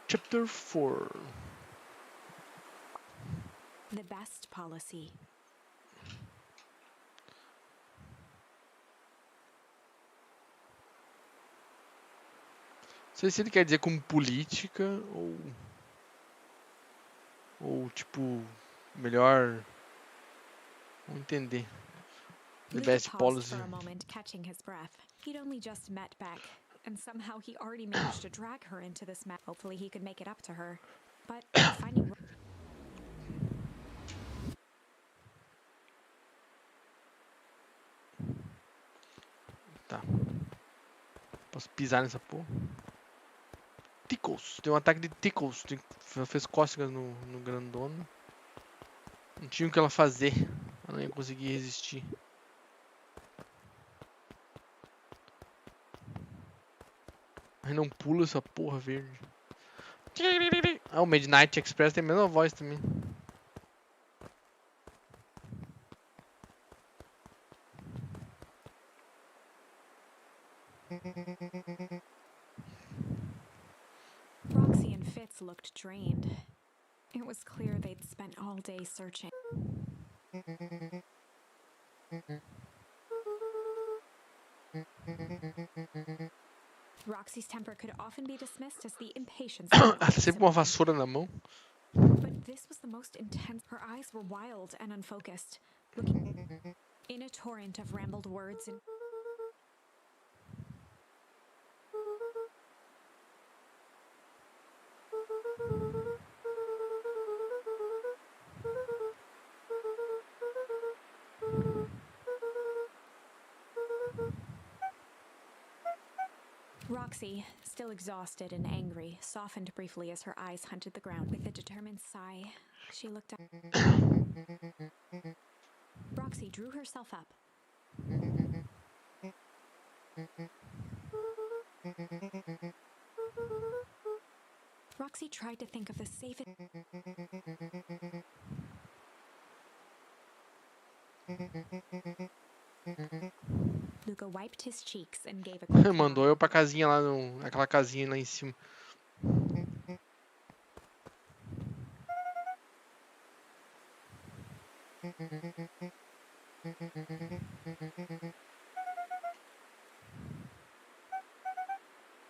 Chapter 4. The best policy. Não sei se ele quer dizer como política ou tipo, melhor. Vamos entender. The Luca best paused policy. for a moment, catching his breath. He'd only just met Beck, and somehow he already managed to drag her into this mess. Hopefully he could make it up to her. But finding... Tá. Posso pisar nessa porra? Tickles. Tem um ataque de Tickles. Ela fez cócegas no grandona. Não tinha o que ela fazer. Ela não ia conseguir resistir. Aí não pula essa porra verde. Ah, o Midnight Express tem a mesma voz também. Roxy and Fitz looked drained. It was clear they'd spent all day searching. Roxy's temper could often be dismissed as the impatience of Ela tá sempre com uma vassoura na mão. But this was the most intense. Her eyes were wild and unfocused, looking in a torrent of rambled words and Roxy, still exhausted and angry, softened briefly as her eyes hunted the ground. With a determined sigh, she looked up. Roxy drew herself up. Roxy tried to think of the safest. Luca wiped his cheeks and gave a quick Mandou nod. eu pra casinha lá, aquela casinha lá em cima.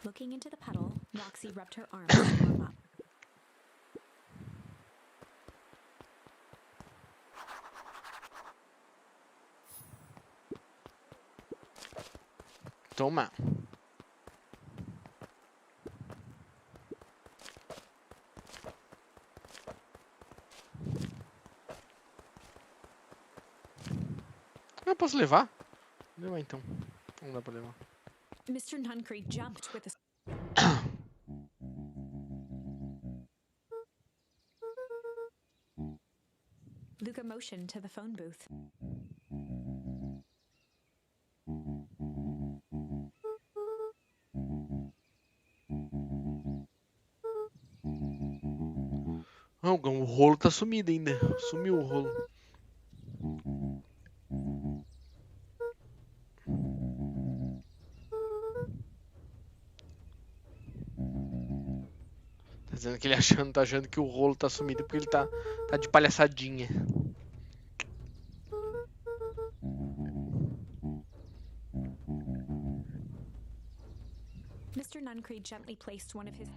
Looking into the puddle, Roxy rubbed her arms to warm up. Toma. Eu posso levar? Levar então. Não dá pra levar. Mr. Nuncree jumped with a... Luca motioned to the phone booth. Não, o rolo tá sumido ainda. Sumiu o rolo. Tá dizendo que ele tá achando que o rolo tá sumido porque ele tá de palhaçadinha. Mr. Nuncree gently placed one of his...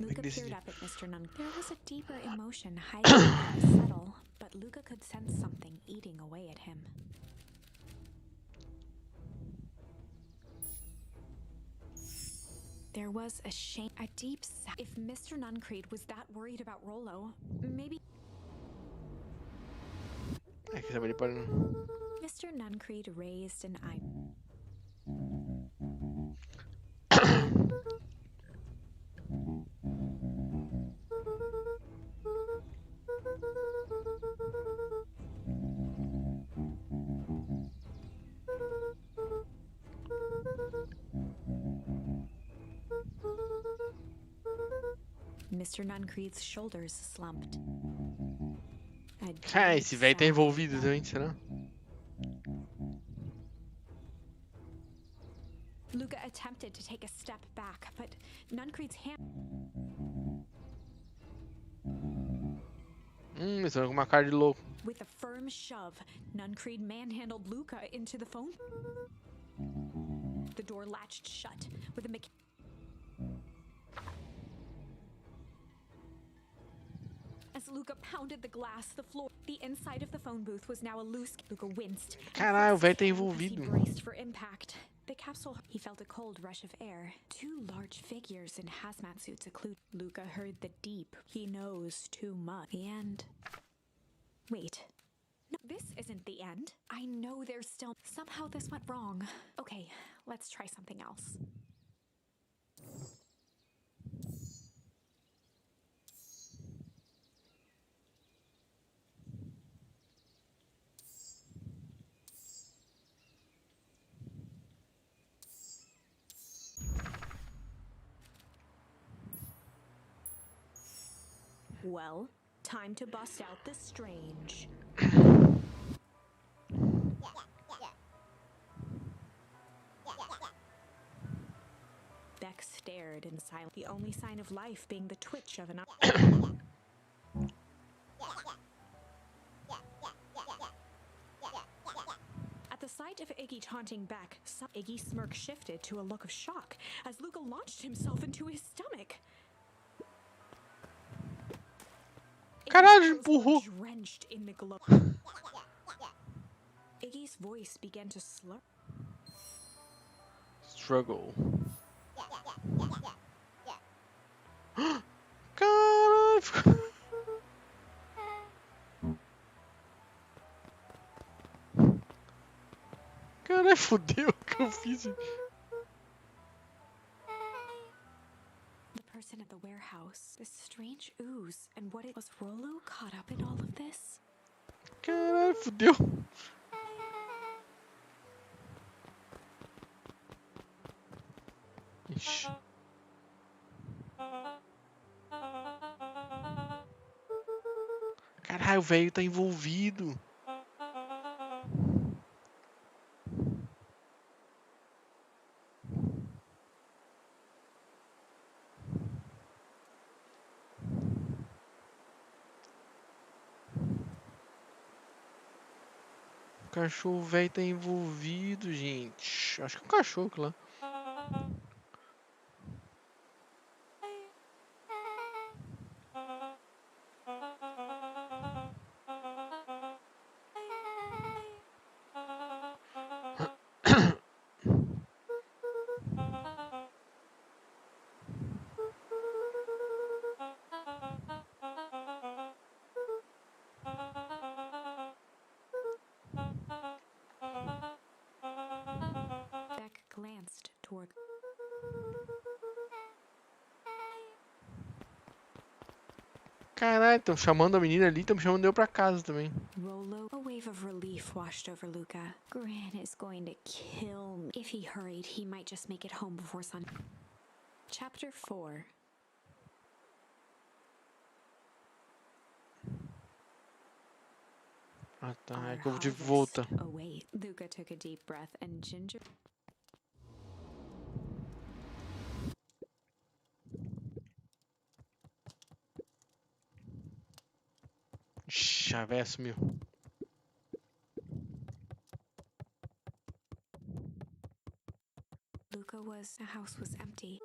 Luca peered up at Mr. Nuncree. There was a deeper emotion hiding behind the subtle, but Luca could sense something eating away at him. There was a shame, a deep sigh. If Mr. Nuncree was that worried about Rolo, maybe... É que ele pode... Mr. Nuncree raised an eye. Mr. Nuncree's shoulders slumped. Ah, esse velho tá envolvido também, será? attempted to take a step back, but Nuncreed's hand... Isso é uma cara de louco. With a firm shove, Nuncreed manhandled Luca into the phone. The door latched shut with a As Luca pounded the glass, the floor, the inside of the phone booth was now a loose. Luca winced. Caralho, o velho tá He envolvido. braced for impact. The capsule. He felt a cold rush of air. Two large figures in hazmat suits occlude. Luca heard the deep. He knows too much. The end. Wait. No, this isn't the end. I know there's still... Somehow this went wrong. Okay, let's try something else. Well, time to bust out the strange. Beck stared in silence, the only sign of life being the twitch of an eye. At the sight of Iggy taunting Beck, Iggy's smirk shifted to a look of shock as Luca launched himself into his stomach. Caralho, empurrou. Drenched in the glow. Iggy's voice began to slur. Struggle. Caralho. Caralho, fudeu o que eu fiz. The person at the warehouse, this strange ooze, and what it was. Rolo caught up in all of this? Caralho, fudeu. Ixi. Caralho, o velho tá envolvido. O cachorro velho tá envolvido, gente. Acho que é um cachorro lá. Beck glanced toward. Caralho, estão chamando a menina ali, estão me chamando eu pra casa também. Rolo. A wave of relief washed over Luca. Gran is going to kill me. If he hurried, he might just make it home before sun. Chapter 4. Ah tá, é que eu tive que voltar. Oh wait. Luca took a deep breath and ginger. Ixi, a véia sumiu. Luca was. The house was empty.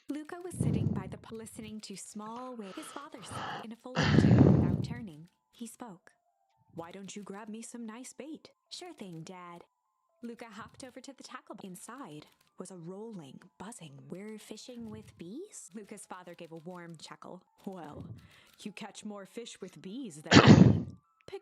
Luca was sitting by the listening to small waves. His father said in a folding chair without turning. He spoke. Why don't you grab me some nice bait? Sure thing, Dad. Luca hopped over to the tackle. Inside was a rolling, buzzing. We're fishing with bees? Luca's father gave a warm chuckle. Well, you catch more fish with bees than...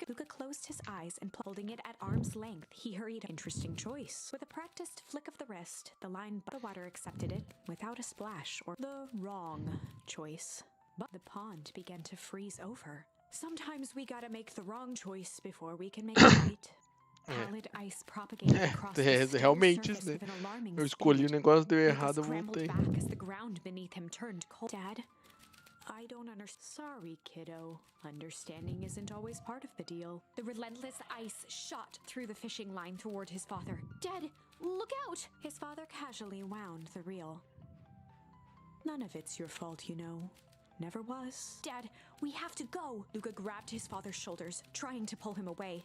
Luca closed his eyes and holding it at arm's length, he hurried. Interesting choice. With a practiced flick of the wrist, the water accepted it without a splash or the wrong choice. But the pond began to freeze over. Sometimes we gotta make the wrong choice before we can make it right. Pallid ice propagated across the realmente, surface né? with an alarming Eu escolhi o negócio, deu Luca errado, eu scrambled voltei. back as the ground beneath him turned cold. Dad, I don't understand. Sorry, kiddo. Understanding isn't always part of the deal. The relentless ice shot through the fishing line toward his father. Dad, look out! His father casually wound the reel. None of it's your fault, you know. Never was. Dad, we have to go! Luca grabbed his father's shoulders, trying to pull him away.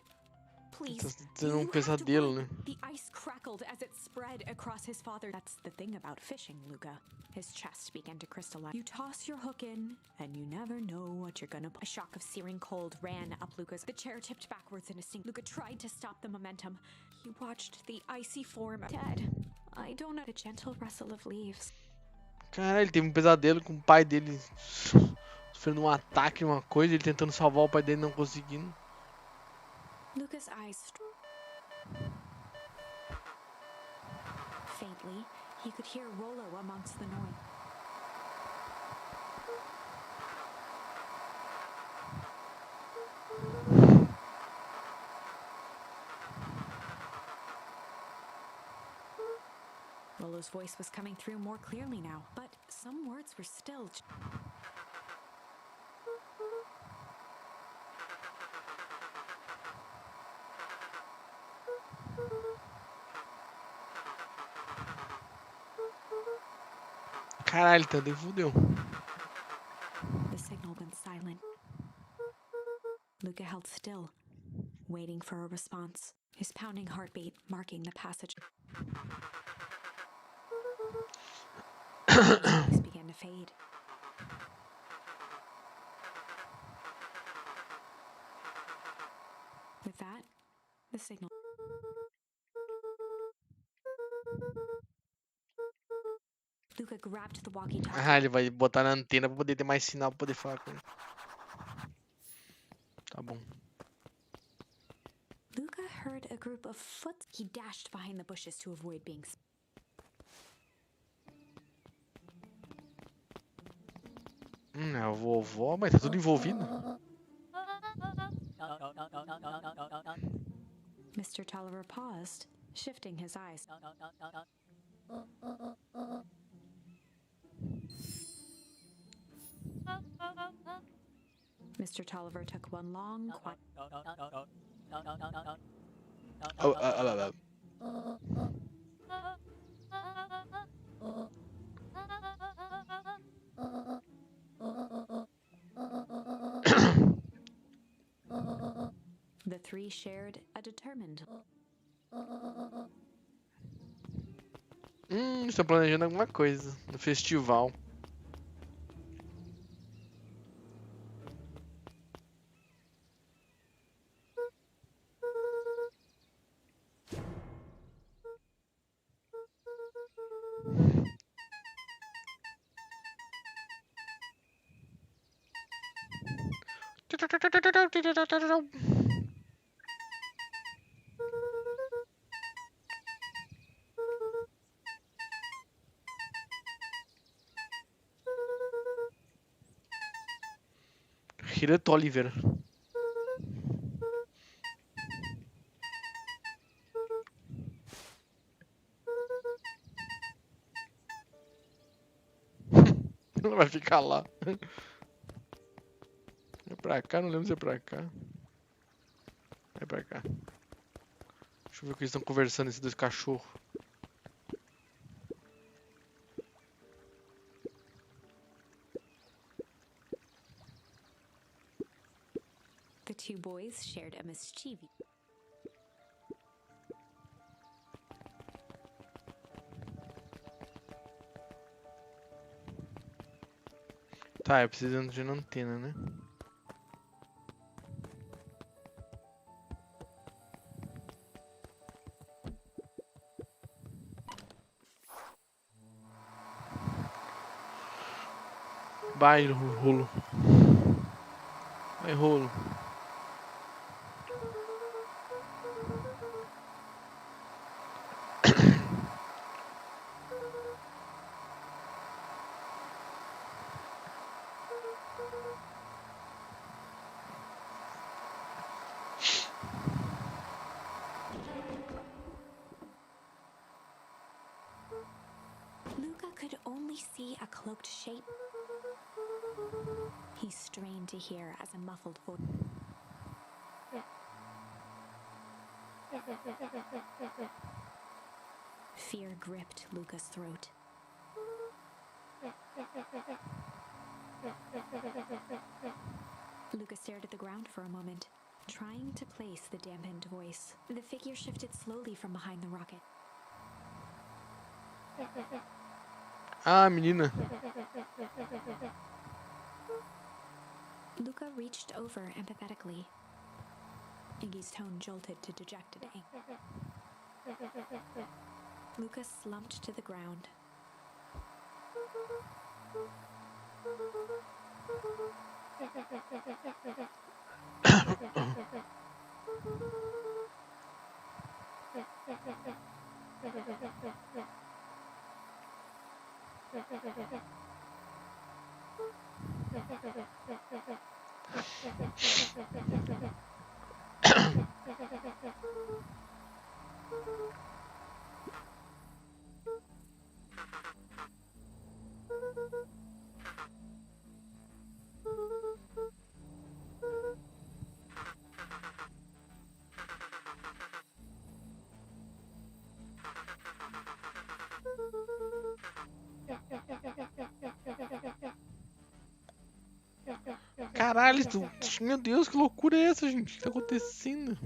Please, Tá tendo you have to pesadelo, run. né? The ice crackled as it spread across his father. That's the thing about fishing, Luca. His chest began to crystallize. You toss your hook in, and you never know what you're gonna... A shock of searing cold ran up Luca's. The chair tipped backwards in a sink. Luca tried to stop the momentum. He watched the icy form of... Dad, I don't know. A gentle rustle of leaves. Caralho, ele teve um pesadelo com o pai dele sofrendo um ataque, uma coisa, ele tentando salvar o pai dele não conseguindo. Luca's eyes... Faintly, he could hear Rolo amongst the noise. Rolo's voice was coming through more clearly now, but some words were still... Caralho, também fudeu. The signal went silent. Luca held still, waiting for a response, his pounding heartbeat marking the passage. His voice began to fade. With that, the signal... Luca grabbed the walkie-talkie. Ah, ele vai botar na antena pra poder ter mais sinal pra poder falar com ele. Tá bom. Luca heard a group of foot. He dashed behind the bushes to avoid being... É a vovó, mas tá tudo envolvido. Mr. Tolliver paused, shifting his eyes. Mr. Tolliver took one long, quiet... Oh. The three shared a determined... Estão planejando alguma coisa no festival. Rolo Oliver. Ela vai ficar lá. É pra cá, não lembro se é pra cá. É pra cá. Deixa eu ver o que eles estão conversando, esses dois cachorros. The two boys shared a mischievous... Tá, eu preciso de uma antena, né? Vai, Rolo. Vai, Rolo. Luca could only see a cloaked shape. He strained to hear as a muffled voice. Fear gripped Luca's throat. Luca stared at the ground for a moment, trying to place the dampened voice. The figure shifted slowly from behind the rocket. Ah, menina. Luca reached over empathetically. Iggy's tone jolted to dejected anger. Luca slumped to the ground. Caralho, meu Deus, que loucura é essa, gente? O que tá acontecendo?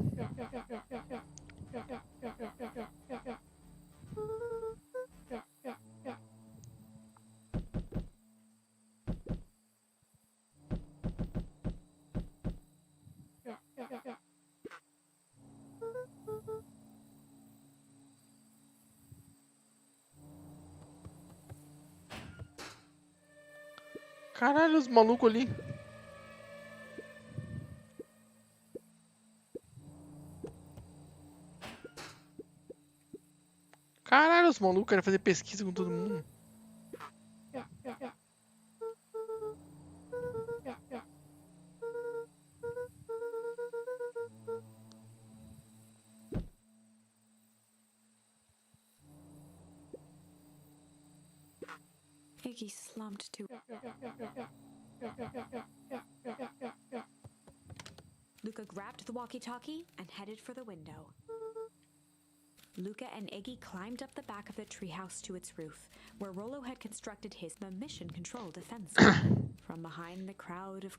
Caralho, os malucos ali. Caralho, os malucos querem fazer pesquisa com todo mundo. Iggy slumped to. Luca grabbed the walkie-talkie and headed for the window. Luca and Iggy climbed up the back of the treehouse to its roof, where Rolo had constructed the mission control defense. From behind the crowd of...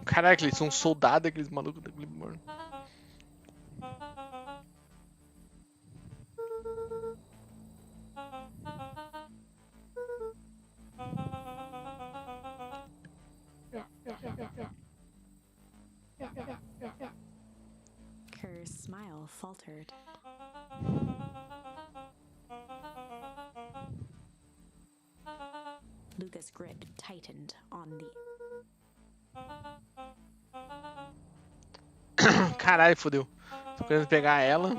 Caraca, eles são soldados, aqueles malucos daquele mano. Kerr's smile faltered. Luca's grip tightened on the... Caralho, fodeu. Tô querendo pegar ela.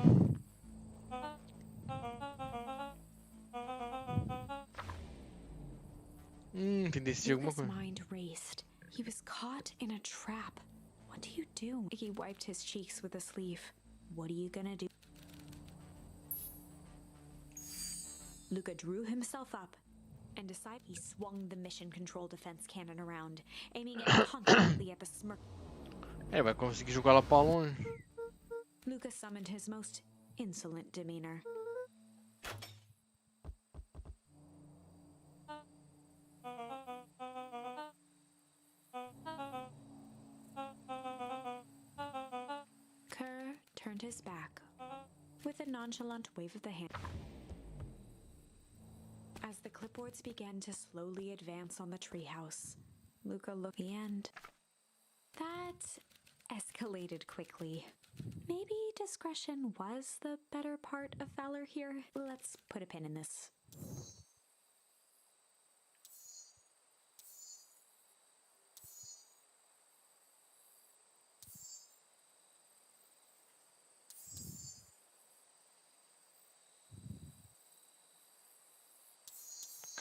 Entendi alguma Luca's coisa. mind raced. He was caught in a trap. What do you do? Iggy wiped his cheeks with a sleeve. What are you gonna do? Luca drew himself up and decided he swung the mission control defense cannon around, aiming it confidently at the smirk. É, vai conseguir jogar ela pra longe. Luca summoned his most insolent demeanor. Kerr turned his back with a nonchalant wave of the hand. As the clipboards began to slowly advance on the treehouse, Luca looked at the end. That escalated quickly. Maybe discretion was the better part of valor here. Let's put a pin in this.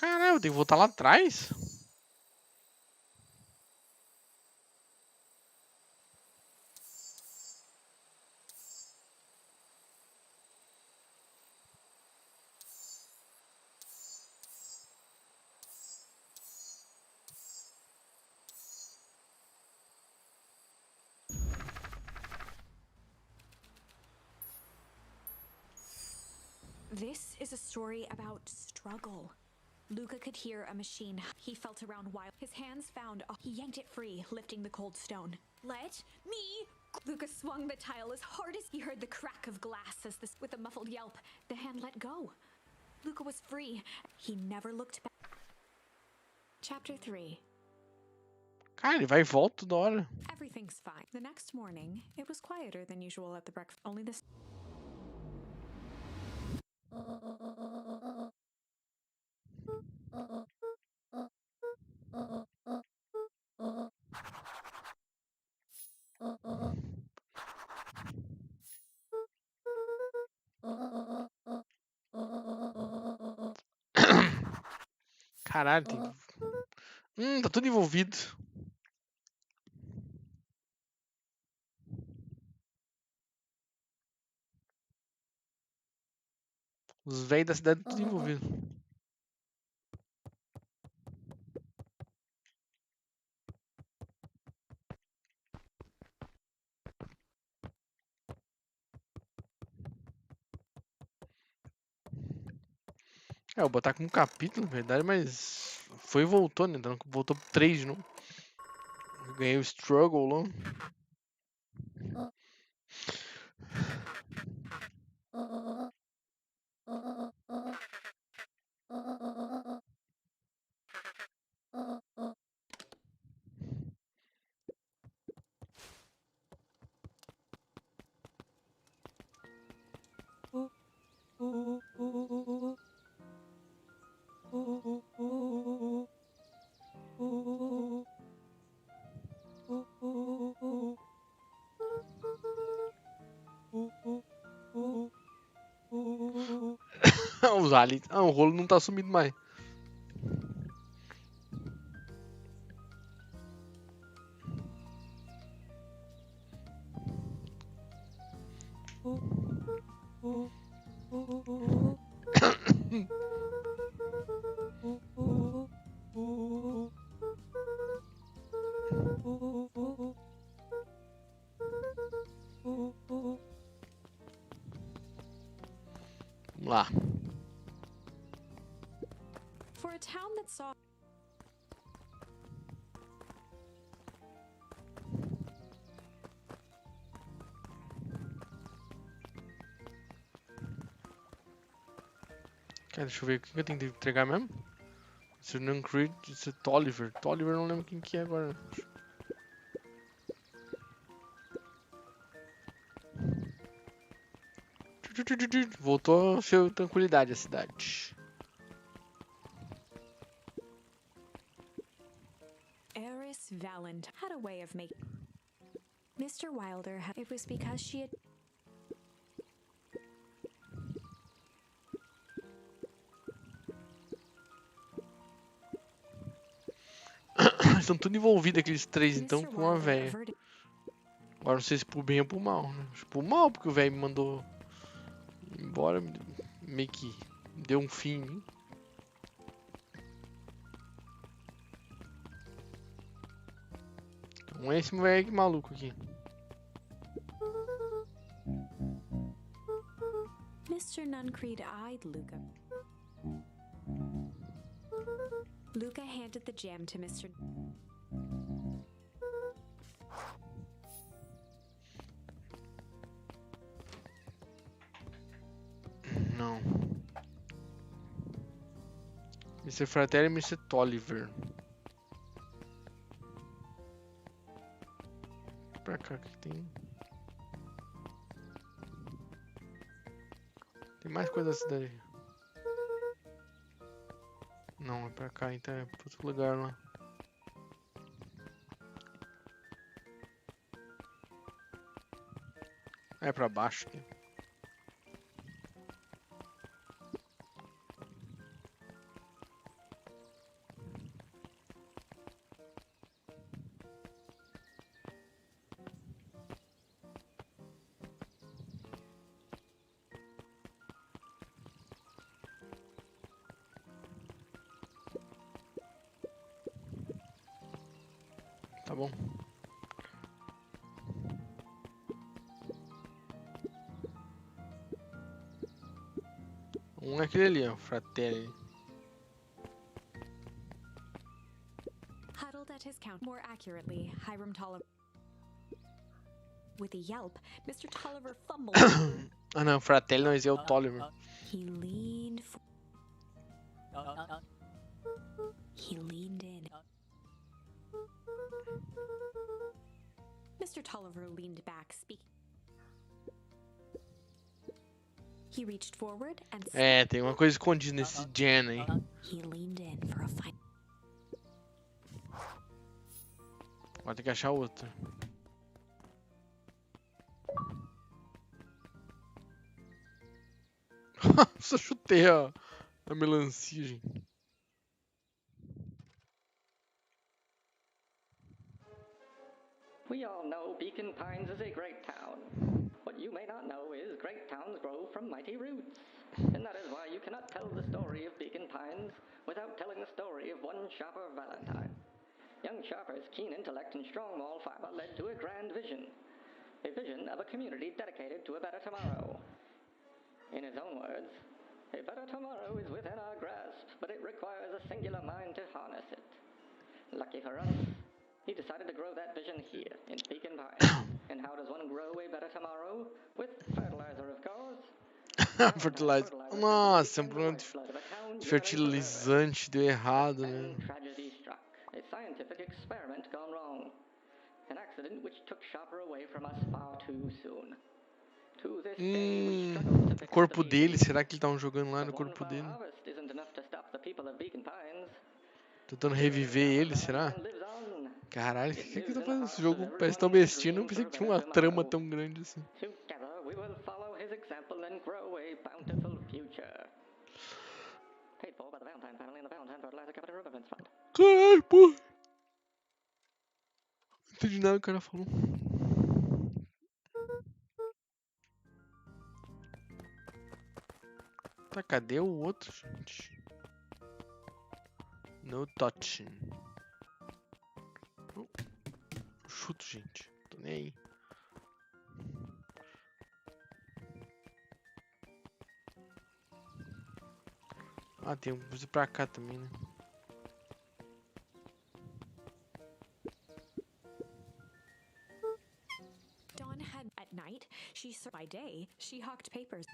Caralho, eu tenho que voltar lá atrás? This is a story about struggle. Luca could hear a machine. He felt around while his hands found he yanked it free, lifting the cold stone. Let me! Luca swung the tile as hard as he heard the crack of glass as this with a muffled yelp. The hand let go. Luca was free. He never looked back. Chapter 3. Cara, ele vai e volta toda hora. Everything's fine. The next morning, it was quieter than usual at the breakfast. Only this. Caralho, tem... tá tudo envolvido. Os velhos da cidade tudo envolvido. É, eu vou botar como capítulo, na verdade, mas foi e voltou, né? Então voltou pro 3 de novo. Eu ganhei o Struggle lá. Os aliens. Ah, o rolo não tá sumido mais. Vamos lá. For a town that saw. Cara, deixa eu ver o que eu tenho que entregar mesmo. Se não Creed, isso é Tolliver. Tolliver eu não lembro quem que é agora. Voltou a ser tranquilidade a cidade. Eris Valent had a way of making. Mr. Wilder, it was because she had. Estão tudo envolvidos aqueles três então Mr. com a Wilder véia. averted. Agora não sei se por bem ou por mal, né? Acho que por mal, porque o velho me mandou embora, meio que deu um fim em mim. Então é esse velho maluco aqui. Mr. Nuncreed eyed Luca. Luca handed the jam to Mr. Não. Mr. Fratelli e Mr. Tolliver. Pra cá que tem. Tem mais coisa da cidade. Não, é pra cá, então é pra outro lugar lá. É pra baixo aqui. Tá bom. Um é aquele ali, ó, Fratelli. Huddled at his count. More accurately, Hiram Tolliver. With a yelp, Mr. Tolliver fumbled. Ah não, Fratelli não, esse é o Tolliver. He leaned in. Mr. Tolliver leaned back, speaking. He reached forward and É, tem uma coisa escondida nesse Jen aí. he leaned in for a fight. Vai ter que achar outra. Só chutei a melancia, gente. We all know Beacon Pines is a great town. What you may not know is great towns grow from mighty roots. And that is why you cannot tell the story of Beacon Pines without telling the story of one shopper Valentine. Young Sharper's keen intellect and strong moral fiber led to a grand vision. A vision of a community dedicated to a better tomorrow. In his own words, a better tomorrow is within our grasp, but it requires a singular mind to harness it. Lucky for us, he decided to grow that vision here in Beacon Pines. And how does one grow a better tomorrow? With fertilizer, of course. Fertilizer. Nossa, é um problema de fertilizante, deu errado, né? Tragedy struck. A scientific experiment gone wrong. An accident which took Sharper away from us far too soon. To this day, we struggle to O pick up corpo the dele, pieces. será que ele tá jogando lá no But one corpo flower dele? harvest isn't enough to stop the people of Beacon Pines. Tentando reviver ele, será? Lives on. Caralho, o que It tá lives in the fazendo? Esse hearts jogo of parece tão everyone bestinho, não dreaming pensei for que a tinha better uma trama tomorrow. tão grande assim. Together, we will follow his example and grow a bountiful future. Paid for by the Valentine family and the Valentine Fertilizer Capital Rubberbands Fund. Caralho, porra. Não entendi nada que o cara falou. Tá, cadê o outro, gente? No touching. Chuto, gente. Tô nem aí. Ah, tem um coisa pra cá também, né? Dawn had at night. By day, she hawked papers.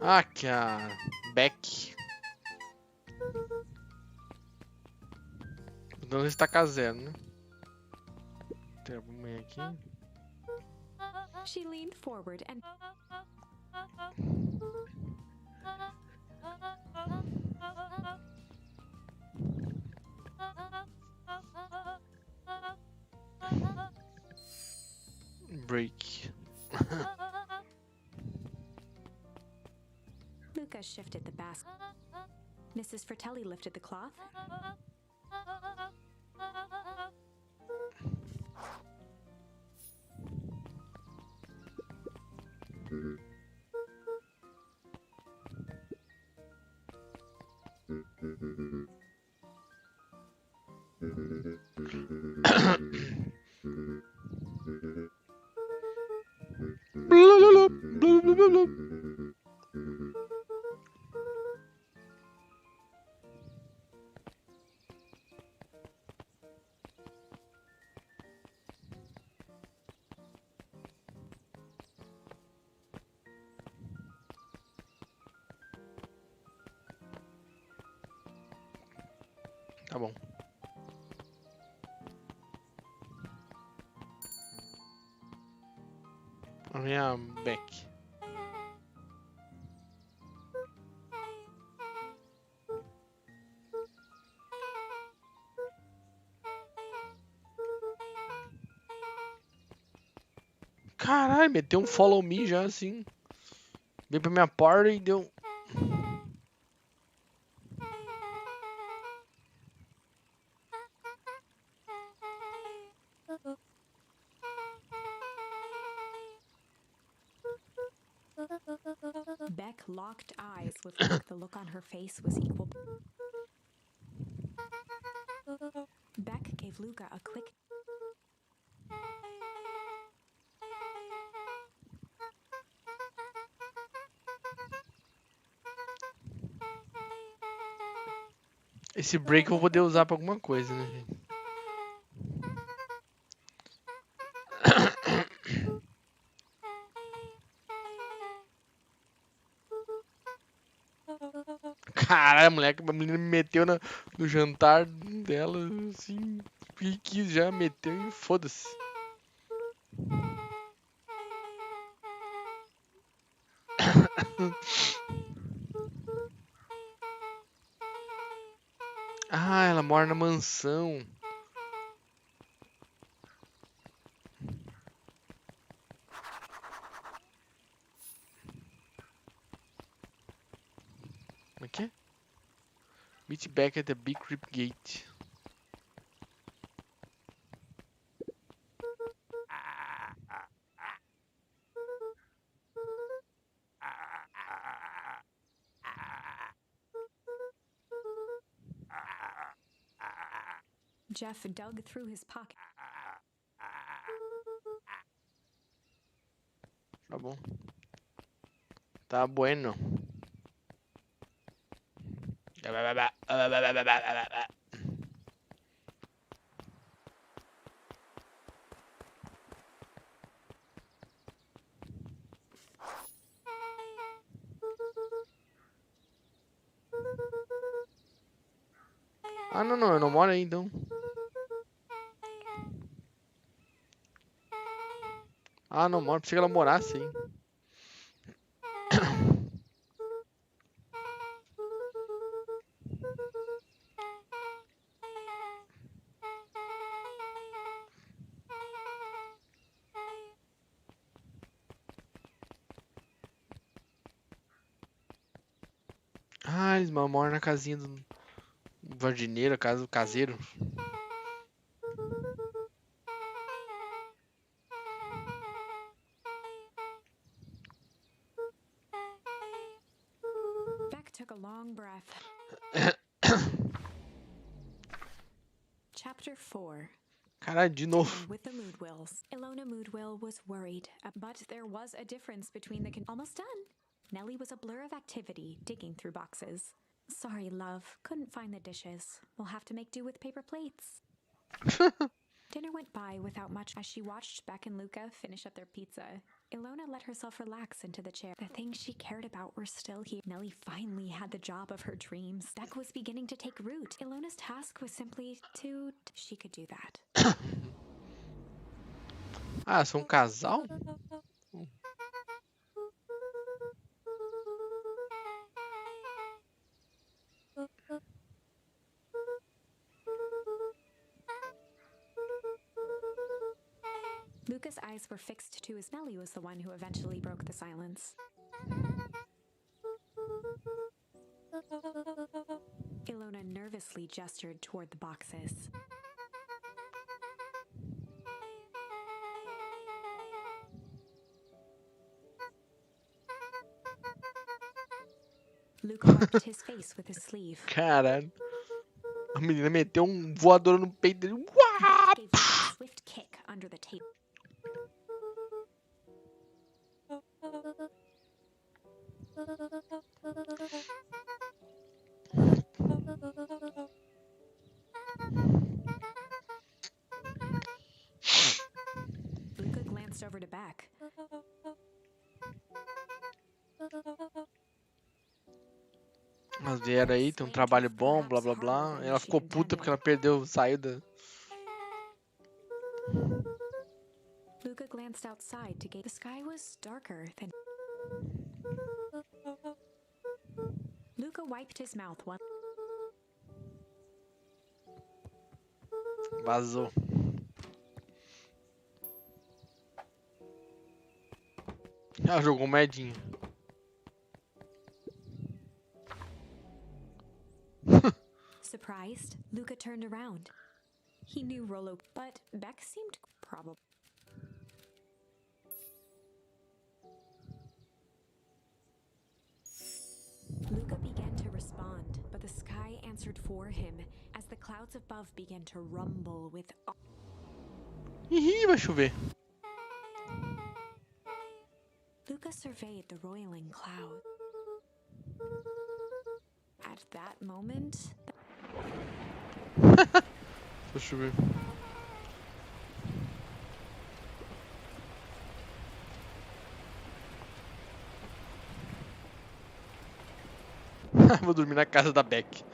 Ah, que a Beck. Então ele está zero, né? Tem a mãe aqui. She leaned forward and Break. Luca shifted the basket. Mrs. Fratelli lifted the cloth. Tá bom. A minha Beck. Caralho, meteu um follow me já assim. Veio pra minha porta e deu. Beck locked eyes with Luke. The look on her face was equal. Beck gave Luca a quick. Esse break eu vou poder usar pra alguma coisa, né, gente? Caralho, moleque, a menina me meteu no jantar dela, assim, que quis já, meteu e foda-se. Ah, ela mora na mansão. Como é que é? Meet back at the Big Rip Gate. Jeff dug through his pocket. Tá bom. Tá bueno. Ah, não, eu não moro aí, então. Ah, não moro, pensei que ela morasse aí. Ah, eles moram na casinha do jardineiro, casa do caseiro. Beck took a long breath. Chapter 4. Caralho, de novo. Dinner with the Moodwills. Ilona Moodwill was worried, but there was a difference between the almost done. Nellie was a blur of activity, digging through boxes. Sorry, love, couldn't find the dishes. We'll have to make do with paper plates. Dinner went by without much as she watched Beck and Luca finish up their pizza. Ilona let herself relax into the chair. The things she cared about were still here. Nellie finally had the job of her dreams. Beck was beginning to take root. Ilona's task was simply to... She could do that. Ah, são um casal? Luca's eyes were fixed to his. Nellie was the one who eventually broke the silence. Ilona nervously gestured toward the boxes. Luca wiped his face with his sleeve. Caralho. A menina meteu voador no peito dele. Uau! Gave Luca a swift kick under the table. Luca glanced over to Beck. Mas vieram aí, tem um trabalho bom, blá blá blá. Ela ficou puta porque ela saiu da... Luca glanced outside to gauge. The sky was darker than. Luca wiped his mouth once. Vazou. Ela jogou moedinha. Surprised, Luca turned around. He knew Rolo, but Beck seemed probable. answered for him as the clouds above began to rumble with. Ih, vai chover. Luca surveyed the roiling cloud. At that moment, Vai chover. Vou dormir na casa da Beck.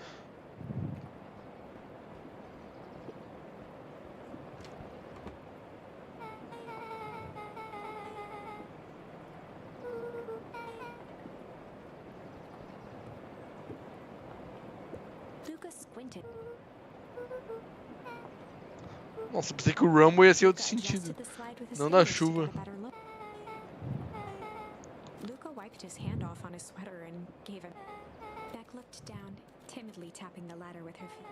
Luca squinted. Nossa, pensei que o Rumble ia ser outro Luca sentido. adjusted the slide with his Não da fingers to chuva. get a better look. Luca wiped his hand off on his sweater and gave him. Beck looked down, timidly tapping the ladder with her feet.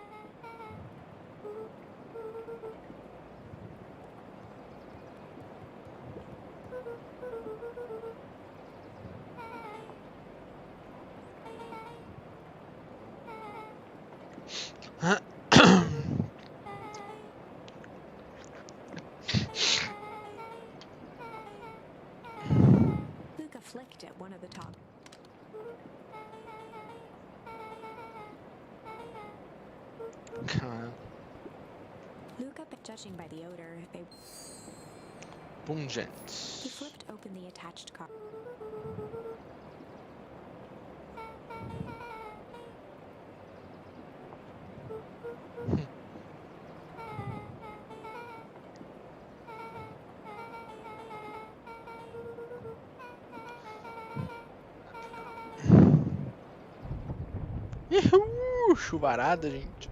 Luca flicked at one of the top. Cara, Luca, judging by the odor, he pungente. flipped open the attached car. Chuvarada, gente.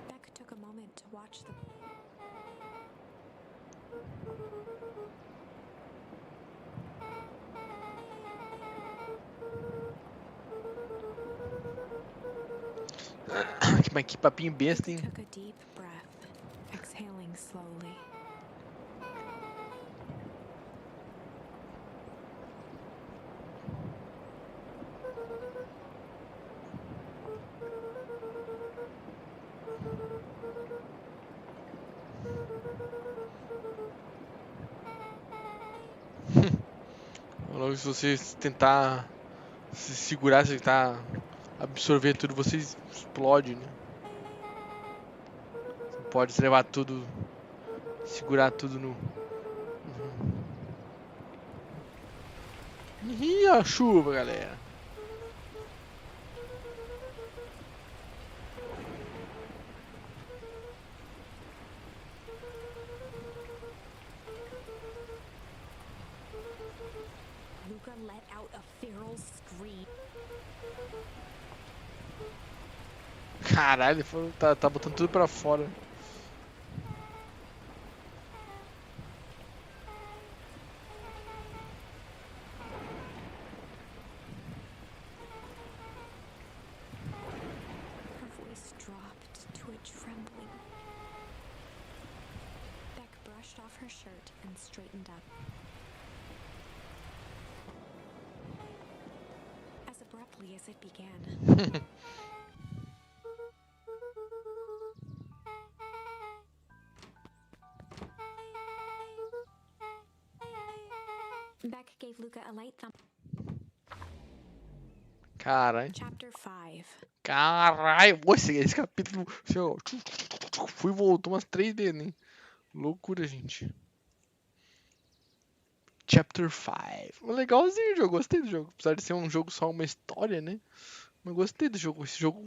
Beck took a moment to watch the. Mas que papinho besta, Luca hein? took a deep breath, exhaling slowly. Logo, se você tentar se segurar, se tentar absorver tudo, você explode, né? Você pode levar tudo, segurar tudo no. Ih, a chuva, galera. Luca let out a feral scream. Caralho, tá botando tudo pra fora. Her voice dropped to a trembling. Beck brushed off her shirt and straightened up. As abruptly as it began. Beck gave Luca a light thumb. Caralho. Chapter 5. Caralho. Esse capítulo. Assim, ó, fui e voltou umas 3 vezes, hein? Loucura, gente. Chapter 5. Legalzinho o jogo, gostei do jogo. Apesar de ser um jogo só uma história, né? Mas gostei do jogo. Esse jogo